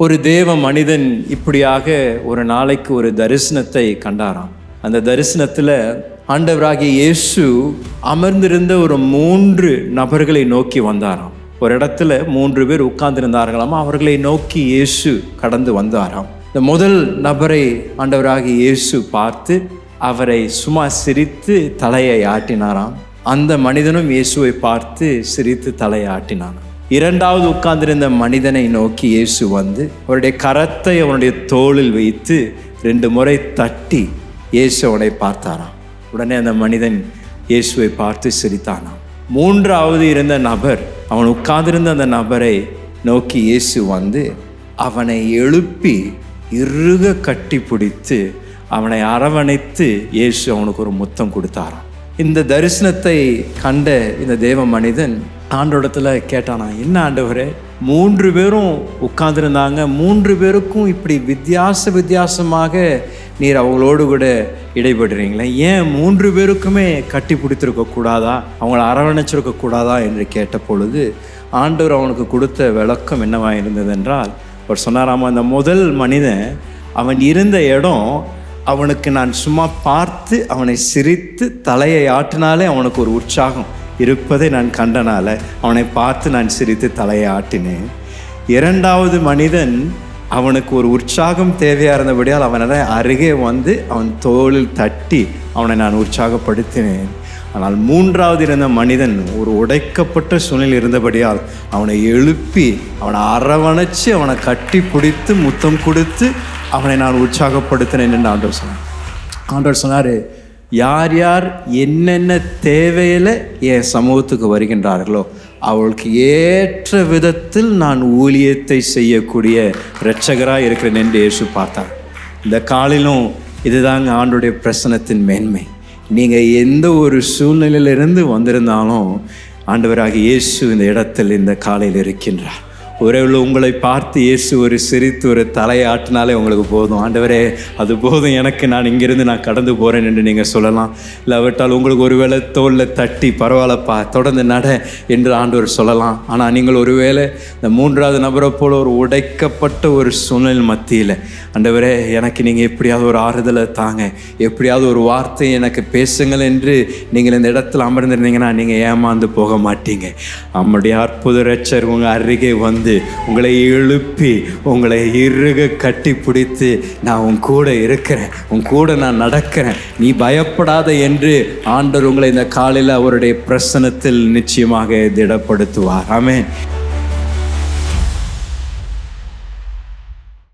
ஒரு தேவ மனிதன் இப்படியாக ஒரு நாளைக்கு ஒரு தரிசனத்தை கண்டாராம். அந்த தரிசனத்தில் ஆண்டவராகிய இயேசு அமர்ந்திருந்த ஒரு 3 நபர்களை நோக்கி வந்தாராம். ஒரு இடத்துல 3 பேர் உட்கார்ந்திருந்தார்களாம். அவர்களை நோக்கி இயேசு கடந்து வந்தாராம். இந்த முதல் நபரை ஆண்டவராகிய இயேசு பார்த்து அவரை சும்மா சிரித்து தலையை ஆட்டினாராம். அந்த மனிதனும் இயேசுவை பார்த்து சிரித்து தலையை ஆட்டினான். இரண்டாவது உட்கார்ந்திருந்த மனிதனை நோக்கி இயேசு வந்து அவருடைய கரத்தை அவனுடைய தோளில் வைத்து 2 முறை தட்டி இயேசு அவனை பார்த்தாராம். உடனே அந்த மனிதன் இயேசுவை பார்த்து சிரித்தானாம். மூன்றாவது இருந்த நபர், அவன் உட்கார்ந்திருந்த அந்த நபரை நோக்கி இயேசு வந்து அவனை எழுப்பி இறுக கட்டி பிடித்து அவனை அரவணைத்து இயேசு அவனுக்கு ஒரு முத்தம் கொடுத்தாராம். இந்த தரிசனத்தை கண்ட இந்த தேவ மனிதன் ஆண்டவரிடத்துல கேட்டானா, என்ன ஆண்டவரே, 3 பேரும் உட்கார்ந்துருந்தாங்க, 3 பேருக்கும் இப்படி வித்தியாசமாக நீர் அவங்களோடு கூட இடைபடுறீங்களே, ஏன் 3 பேருக்குமே கட்டி பிடித்திருக்க கூடாதா, அவங்கள அரவணைச்சிருக்க கூடாதா என்று கேட்ட பொழுது ஆண்டவர் அவனுக்கு கொடுத்த விளக்கம் என்னவாக இருந்தது என்றால், அவர் சொன்னாராமா, அந்த முதல் மனிதன் அவன் இருந்த இடம், அவனுக்கு நான் சும்மா பார்த்து அவனை சிரித்து தலையை ஆட்டினாலே அவனுக்கு ஒரு உற்சாகம் இருப்பதை நான் கண்டனால அவனை பார்த்து நான் சிரித்து தலையை ஆட்டினேன். இரண்டாவது மனிதன், அவனுக்கு ஒரு உற்சாகம் தேவையாக இருந்தபடியால் அவனை அருகே வந்து அவன் தோளில் தட்டி அவனை நான் உற்சாகப்படுத்தினேன். ஆனால் மூன்றாவது இருந்த மனிதன் ஒரு உடைக்கப்பட்ட சூழ்நிலை இருந்தபடியால் அவனை எழுப்பி அவனை அரவணைச்சு அவனை கட்டி பிடித்து முத்தம் கொடுத்து அவனை நான் உற்சாகப்படுத்தினேன் என்று ஆண்டவர் சொன்னார். ஆண்டவர் சொன்னார், யார் யார் என்னென்ன தேவையில் என் சமூகத்துக்கு வருகின்றார்களோ அவளுக்கு ஏற்ற விதத்தில் நான் ஊழியத்தை செய்யக்கூடிய இரட்சகராக இருக்கிறேன் என்று இயேசு பார்த்தார். இந்த காலையிலும் இதுதாங்க ஆண்டோடைய பிரசனத்தின் மேன்மை. நீங்கள் எந்த ஒரு சூழ்நிலையிலிருந்து வந்திருந்தாலும் ஆண்டவராகிய இயேசு இந்த இடத்தில் இந்த காலையில் இருக்கின்றார். ஒருவேளை உங்களை பார்த்து இயேசு ஒரு சிரித்து ஒரு தலையாட்டினாலே உங்களுக்கு போதும், ஆண்டவரே அது போதும் எனக்கு, நான் இங்கிருந்து நான் கடந்து போகிறேன் என்று நீங்கள் சொல்லலாம். இல்லாவிட்டால் உங்களுக்கு ஒருவேளை தோளில் தட்டி பரவாயில்லப்பா தொடர்ந்து நட என்று ஆண்டவர் சொல்லலாம். ஆனால் நீங்கள் ஒருவேளை இந்த மூன்றாவது நபரை போல் ஒரு உடைக்கப்பட்ட ஒரு சூழ்நிலை மத்தியில், ஆண்டவரே எனக்கு நீங்கள் எப்படியாவது ஒரு ஆறுதலை தாங்க, எப்படியாவது ஒரு வார்த்தை எனக்கு பேசுங்கள் என்று நீங்கள் இந்த இடத்துல அமர்ந்திருந்தீங்கன்னா நீங்கள் ஏமாந்து போக மாட்டீங்க. நம்முடைய அற்புத இரட்சகர் உங்கள் அருகே வந்து உங்களை எழுப்பி உங்களை இறுக கட்டி பிடித்து, நான் உன் கூட இருக்கிறேன், உன் கூட நான் நடக்கிறேன், நீ பயப்படாத என்று ஆண்டவர் உங்களை இந்த காலையில் அவருடைய பிரசன்னத்தில் நிச்சயமாக திடப்படுத்துவார். ஆமென்.